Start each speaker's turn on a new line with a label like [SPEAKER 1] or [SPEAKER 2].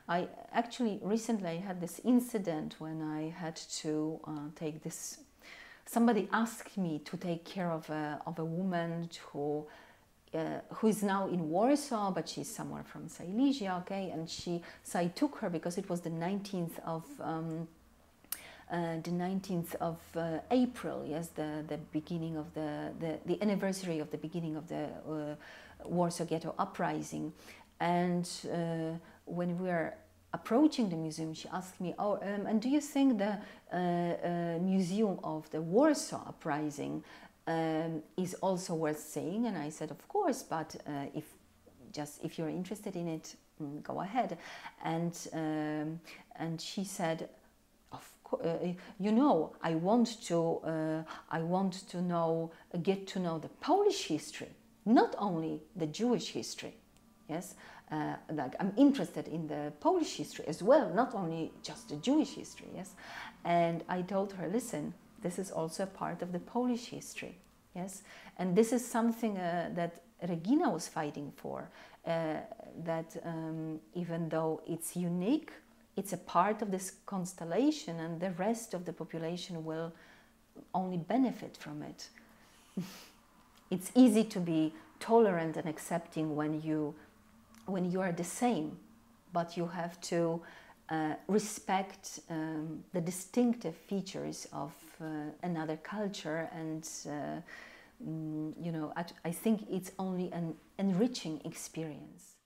[SPEAKER 1] I actually recently had this incident when I had to take this. Somebody asked me to take care of a woman who is now in Warsaw, but she's somewhere from Silesia, okay? And so I took her because it was the 19th of April, yes, the beginning of the anniversary of the beginning of the Warsaw Ghetto Uprising. And when we were approaching the museum, she asked me, "Oh, and do you think the museum of the Warsaw Uprising is also worth seeing?" And I said, "Of course, but if you're interested in it, go ahead." And she said, "You know, I want to get to know the Polish history, not only the Jewish history." Yes, like I'm interested in the Polish history as well, not only just the Jewish history. Yes, and I told her, "Listen, this is also a part of the Polish history." Yes, and this is something that Regina was fighting for. That even though it's unique, it's a part of this constellation, and the rest of the population will only benefit from it. It's easy to be tolerant and accepting when you are the same, but you have to respect the distinctive features of another culture, and you know, I think it's only an enriching experience.